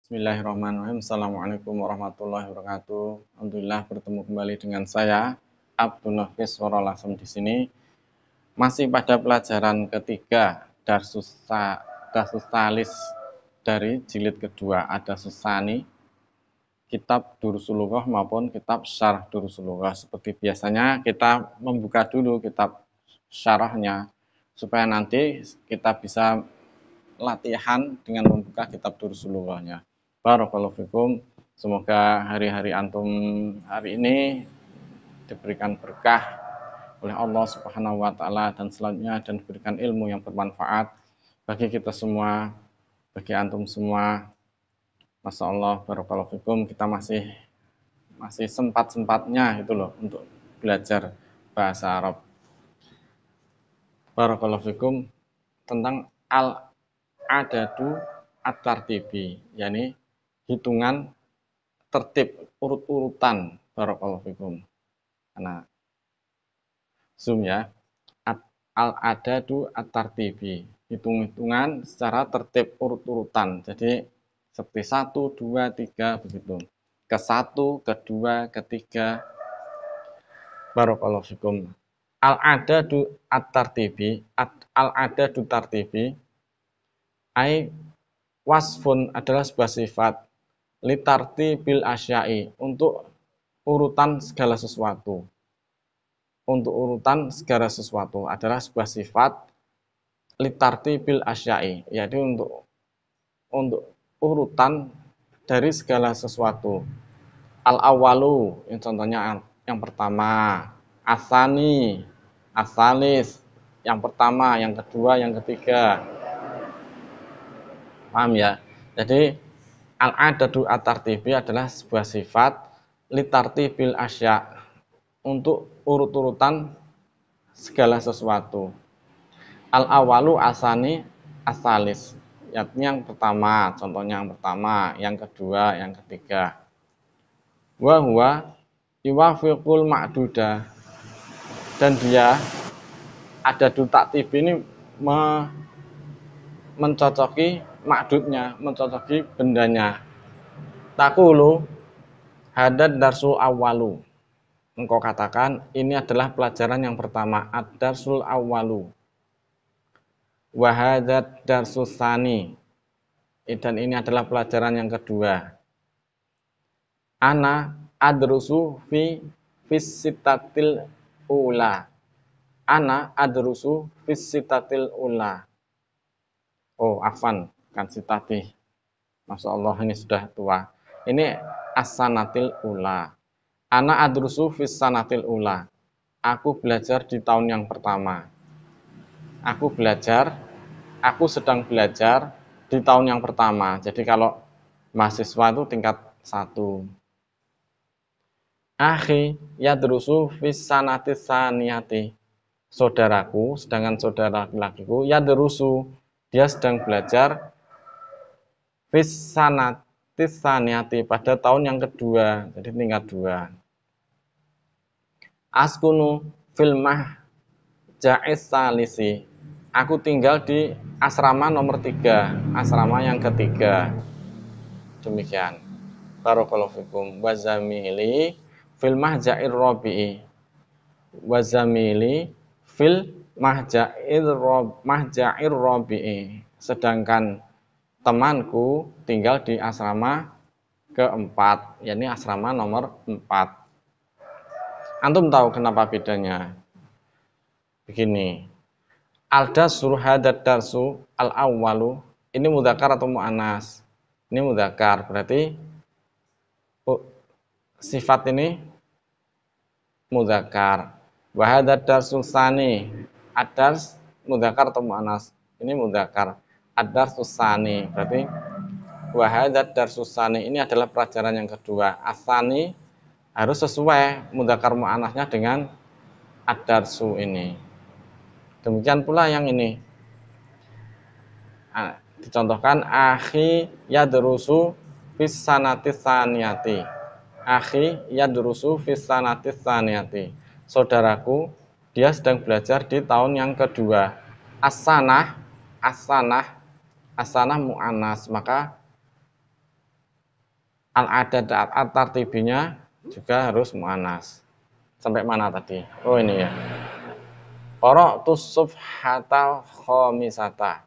Bismillahirrahmanirrahim. Assalamualaikum warahmatullahi wabarakatuh. Alhamdulillah bertemu kembali dengan saya Abdul Nafis Waralasem di sini. Masih pada pelajaran ketiga Darsus Salis dari jilid kedua, ada Susani, kitab Durusulullah maupun kitab Syarah Durusulullah. Seperti biasanya kita membuka dulu kitab syarahnya supaya nanti kita bisa latihan dengan membuka kitab Durusullughnya. Barakallahu fikum. Semoga hari-hari antum hari ini diberikan berkah oleh Allah Subhanahu wa taala dan selanjutnya dan diberikan ilmu yang bermanfaat bagi kita semua, bagi antum semua. Masya Allah, barakallahu fikum. Kita masih sempat-sempatnya itu loh untuk belajar bahasa Arab. Barakallahu fikum tentang al-adadu at-tartibi, yakni hitungan tertib urut-urutan. Barakallahu fikum. Nah, zoom ya. Al-adadu at-tartibi, hitung-hitungan secara tertib urut-urutan. Jadi seperti 1, 2, 3 begitu. Ke 1, ke 2, ke 3. Barakallahu fikum. Al-adadu at-tartibi, al-adadu tartibi ai wasfun adalah sebuah sifat litartibil asyai, untuk urutan segala sesuatu. Untuk urutan segala sesuatu adalah sebuah sifat litartibil asyai, yaitu untuk urutan dari segala sesuatu. Al-awalu, yang contohnya yang pertama, asani, asalis, yang pertama, yang kedua, yang ketiga. Paham ya? Jadi al-adadu at-tartibi adalah sebuah sifat litartibil asya, untuk urut-urutan segala sesuatu. Al-awalu asani asalis, yang pertama, contohnya yang pertama, yang kedua, yang ketiga. Wa huwa yuwafiqul ma'duda, dan dia adadu tartib ini mencocoki ma'dudnya, mencocoki bendanya. Taqulu hadad darsul awalu, engkau katakan ini adalah pelajaran yang pertama, ad-darsul awalu. Wa hadad darsus tsani, dan ini adalah pelajaran yang kedua. Ana adrusu fi sitatil ula. Ana adrusu fi sitatil ula. Oh, afan, kan sitati. Masya Allah, ini sudah tua. Ini as-sanatil ula. Ana adrusu fi sanatil ula. Aku belajar di tahun yang pertama. Aku sedang belajar di tahun yang pertama. Jadi kalau mahasiswa itu tingkat 1. Akhi yadrusu fis sanati saniyati. Saudaraku, sedangkan saudara laki-lakiku yadrusu, dia sedang belajar fis sanati saniyati, pada tahun yang kedua, jadi tingkat 2. Askunu fil mahja'is salisi. Aku tinggal di asrama nomor 3, asrama yang ketiga. Demikian. Barakallahu fikum. Wazamili fil mahja'ir rabi'i. Wazamili fil mahja'ir rabi'i. Sedangkan temanku tinggal di asrama keempat, yakni asrama nomor 4. Antum tahu kenapa bedanya? Begini. Al-dasru hadad darsu al-awwalu. Ini mudzakkar atau muannas? Ini mudzakkar, berarti sifat ini mudzakkar. Wa hadad darsu tsani, ad-dars mudzakkar atau muannas? Ini mudzakkar. Ad-darsu tsani, berarti wa hadad darsu tsani, ini adalah pelajaran yang kedua. As-tsani harus sesuai mudzakkar muannasnya dengan ad-darsu ini. Demikian pula yang ini. Dicontohkan akhi yadrusu fis sanati tsaniyati. Akhi yadrusu fis sanati tsaniyati. Saudaraku, dia sedang belajar di tahun yang kedua. As-sanah muannas, maka Al-adad at-tartibinya juga harus mu'anas. Sampai mana tadi? Oh ini ya. Qara'tus sufhatal khamisata.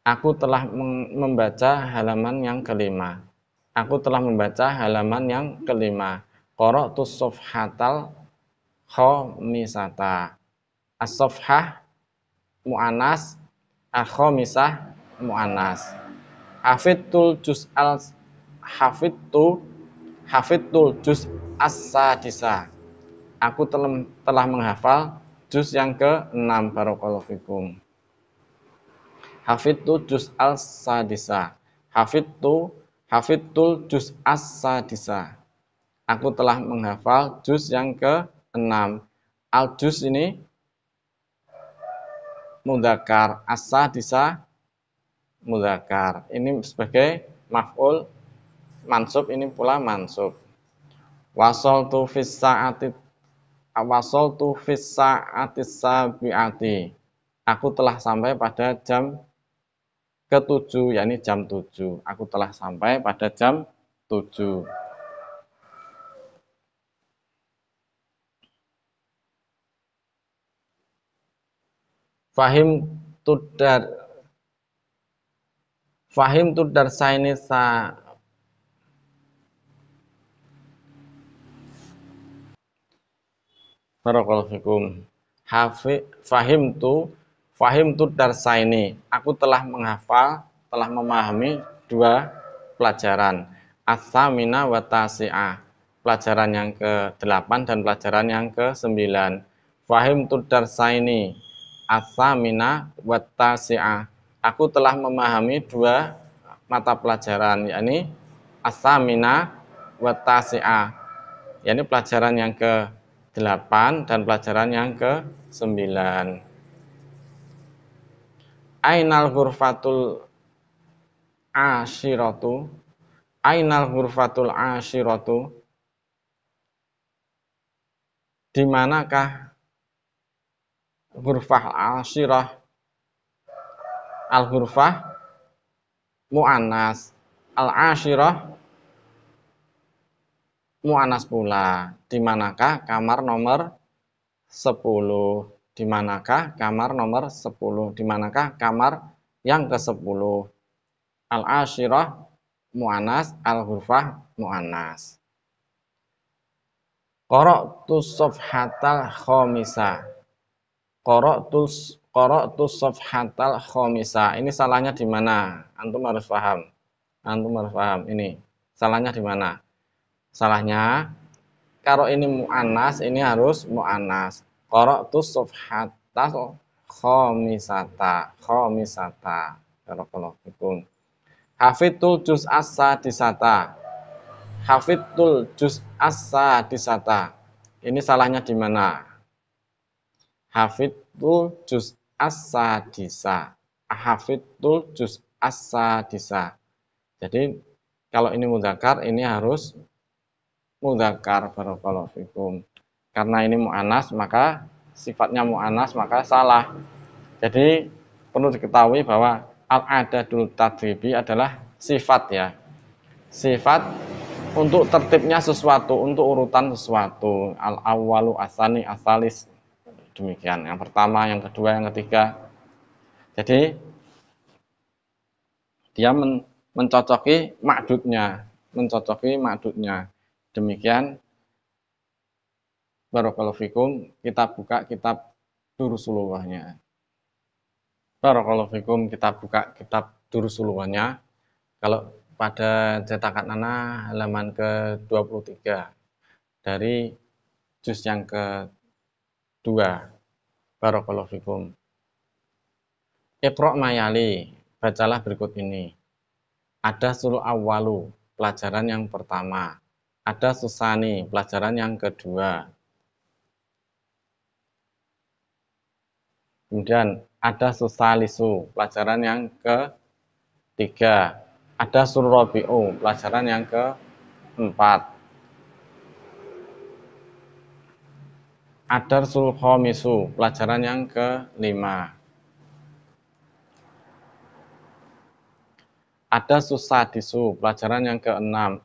Aku telah membaca halaman yang kelima. Aku telah membaca halaman yang kelima. Qara'tus sufhatal khamisata. As-sufhah mu'anas, al-khamisah mu'anas. Hafidtul juz as-sadisa. Aku telah menghafal juz yang ke-6. Barakallahu fikum. Hafidtu juz al-sadisa. Hafidtul juz as-sadisa. Aku telah menghafal juz yang ke-6. Al-juz ini mudzakkar, as-sadisa mudzakkar. Ini sebagai maf'ul mansub, ini pula mansub. Wasaltu fis sa'ati sabi'ati. Aku telah sampai pada jam ke-7, yakni jam 7. Aku telah sampai pada jam 7. Fahim tudar saini sa Barakallahu fikum. Fahim tu darsaini. Aku telah menghafal, telah memahami 2 pelajaran. As-samina wa tasi'ah. Pelajaran yang ke-8 dan pelajaran yang ke-9. Fahim tu darsaini. As-samina wa tasi'ah. Aku telah memahami 2 mata pelajaran, yakni as-samina wa tasi'ah. Yakni pelajaran yang ke-8 dan pelajaran yang ke-9. Ainal ghurfatul asyiratu. Ainal ghurfatul asyiratu. Di manakah ghurfah asyirah? Al-ghurfah mu'annas, al-asyirah mu'annas pula. Di manakah kamar nomor 10? Di manakah kamar nomor 10? Di manakah kamar yang ke-10? Al-asyirah mu'annas, al-ghurfah mu'annas. Qara'tu safhatal khamisa. Qara'tu safhatal khamisa. Ini salahnya di mana? Antum harus paham. Ini salahnya di mana? Salahnya kalau ini mu'annas, ini harus mu'annas. Qara'tu safhatal khamisata. Barakallahu fikum. Hafidtul juz as-sadisata. Hafidtul juz as-sadisata. Ini salahnya di mana? Hafidtul juz as-sadisa. Hafidtul juz as-sadisa. Jadi kalau ini mudzakkar, ini harus mudzakkar. Barakallahu fikum. Karena ini mu'annas, maka sifatnya mu'annas, maka salah. Jadi perlu diketahui bahwa al-adadul tadribi adalah sifat ya. Sifat untuk tertibnya sesuatu, untuk urutan sesuatu. Al-awwalu asani asalis. Demikian. Yang pertama, yang kedua, yang ketiga. Jadi dia mencocoki ma'dudnya. Demikian. Barakallahu fikum. Kita buka kitab Durusulughahnya. Barakallahu fikum, kita buka kitab Durusulughahnya. Kalau pada cetakan Ana halaman ke-23 dari juz yang ke-2. Barakallahu fikum. Iqra' mayali, bacalah berikut ini. Ada sul awwalu, pelajaran yang pertama. Ada susani, pelajaran yang kedua. Kemudian ada susalisu, pelajaran yang ketiga. Ada surrobi'u, pelajaran yang keempat. Ada sulkhomisu, pelajaran yang kelima. Ada susadisu, pelajaran yang ke-6.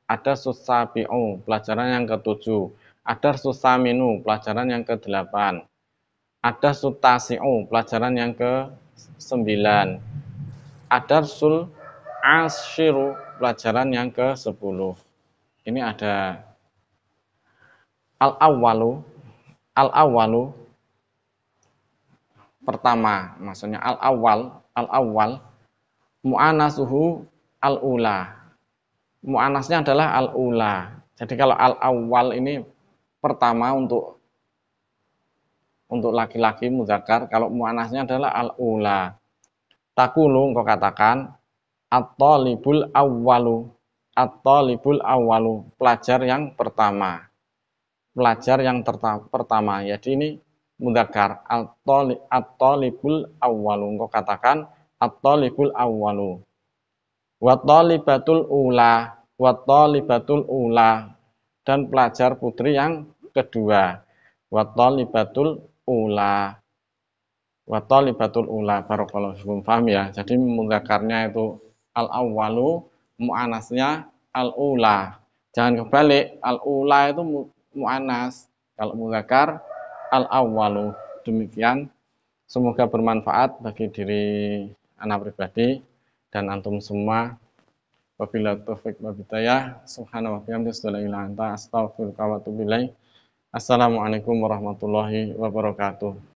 Ada susabi'u, pelajaran yang ke-7. Ada susaminu, pelajaran yang ke-8. Ada sutasi'u, pelajaran yang ke-9. Ada sul asyiru, pelajaran yang ke-10. Ini ada al-awwalu. Al-awwalu pertama, maksudnya al-awwal mu'anasuhu al-ula. Mu'anasnya adalah al-ula. Jadi kalau al-awwal ini pertama untuk laki-laki mudzakkar, kalau mu'anasnya adalah al-ula. Takulu engkau katakan at-talibul awwalu. At-talibul awwalu, pelajar yang pertama. Pelajar yang pertama. Jadi ini mudzakkar. At-talibul awwalu. Engkau katakan at-talibul awwalu. Wat-talibatul ula. Wat-talibatul ula. Dan pelajar putri yang kedua. Wat-talibatul ula. Wat-talibatul ula. Barakallahu fikum. Paham ya? Jadi mudzakarnya itu al-awwalu, mu'anasnya al-ula. Jangan kebalik, al-ula itu mu'anas. Kalau mudzakar al-awwalu. Demikian. Semoga bermanfaat bagi diri anak pribadi dan antum semua. Wabillahi taufiq wal hidayah. Subhanahu wa bihamdihi, astaghfiruka wa atubu ilaik. Assalamualaikum warahmatullahi wabarakatuh.